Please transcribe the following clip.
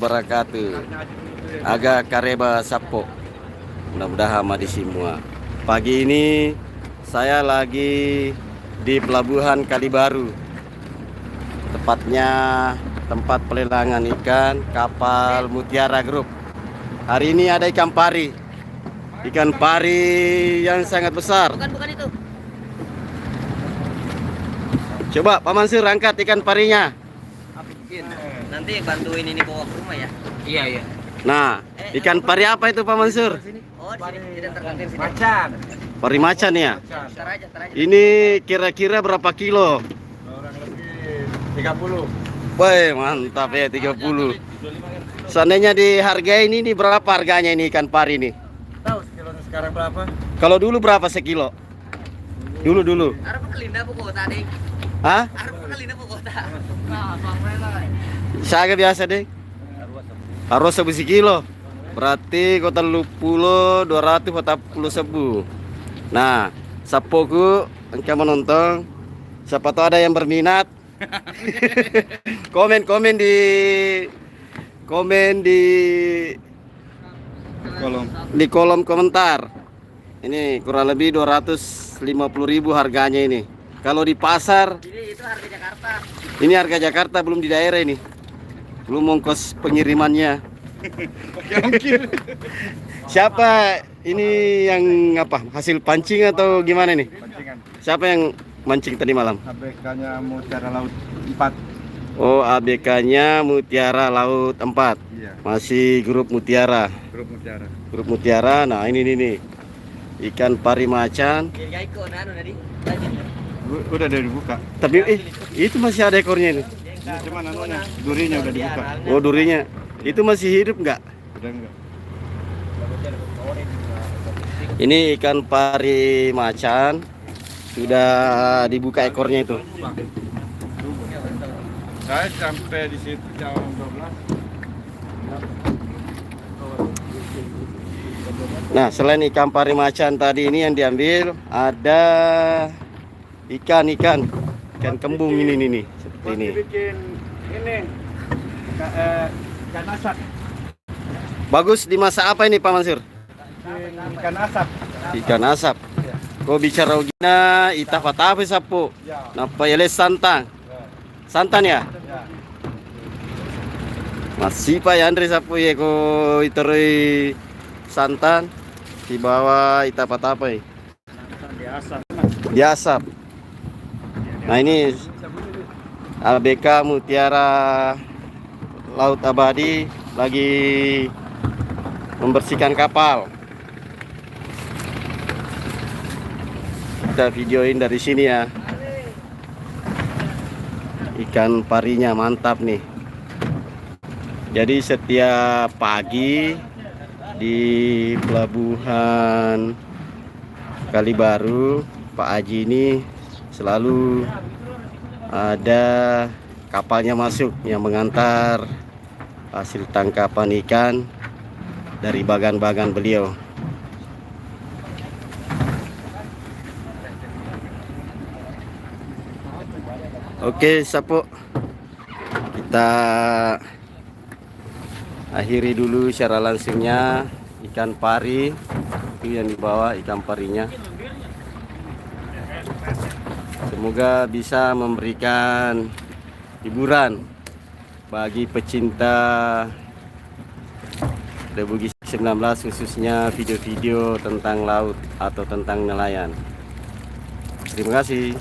Wabarakatuh. Aga kareba sapo. Mudah-mudahan madi semua. Pagi ini saya lagi di Pelabuhan Kalibaru. Tepatnya tempat pelelangan ikan kapal Mutiara Group. Hari ini ada ikan pari. Ikan pari yang sangat besar. Bukan itu. Coba Pak Mansur angkat ikan parinya. Nanti bantuin ini bawa ke rumah ya. Iya. Nah, ikan pari apa itu Pak Mansur? Oh, di sini tidak tergantung sini. Macan. Pari macan ya. Tar aja. Ini kira-kira berapa kilo? Orang lebih 30. Woi, mantap ya 30. Seandainya dihargai ini berapa harganya ini ikan pari ini? Tahu sekilonya sekarang berapa? Kalau dulu berapa sekilo? Dulu. Arab kelinda po kota ding. Hah? Arab kelinda po kota. Saya biasa deh. Harus 11 kilo. Berarti kota lupulo 240 sebu. Nah, sapoku engkau menonton. Siapa tahu ada yang berminat. komen di kolom komentar. Ini kurang lebih 250.000 harganya ini. Kalau di pasar Ini itu harga Jakarta. ini harga Jakarta, belum di daerah ini. Belum ongkos pengirimannya. Siapa ini yang apa? Hasil pancing atau gimana nih? Pancingan. Siapa yang mancing tadi malam? ABK-nya Mutiara Laut 4. Oh, ABK-nya Mutiara Laut 4. Iya, Masih grup Mutiara. grup Mutiara. Grup Mutiara. Nah, ini nih. Ikan pari macan. Jadi iko nanu tadi. Udah dibuka. Tapi itu masih ada ekornya ini. Cuman anunya, durinya udah dibuka. Oh, durinya. Itu masih hidup nggak? Udah enggak. Ini ikan pari macan. Sudah dibuka ekornya itu. Saya sampai di situ jam 12. Nah, selain ikan pari macan tadi ini yang diambil, ada ikan kembung ini nih, seperti ini. Bikin ini ikan asap. Bagus dimasak apa ini Pak Mansur? Ikan asap. Ikan asap. Kau bicara gina ita fatafe sapo. Ya. Napa yele santan? Santan ya? Ya. Masih Pak ya Andre sapo ya ko itaroi santan di bawah ita fatafe. Diasap. Nah, ini ABK Mutiara Laut Abadi lagi membersihkan kapal. Kita videoin dari sini ya. Ikan parinya mantap nih. Jadi setiap pagi di Pelabuhan Kalibaru, Pak Haji ini selalu ada kapalnya masuk yang mengantar hasil tangkapan ikan dari bagan-bagan beliau. Oke, Sapo. Kita akhiri dulu secara langsungnya ikan pari. Itu yang dibawa ikan parinya. Semoga bisa memberikan hiburan bagi pecinta Bugis 19, khususnya video-video tentang laut atau tentang nelayan. Terima kasih.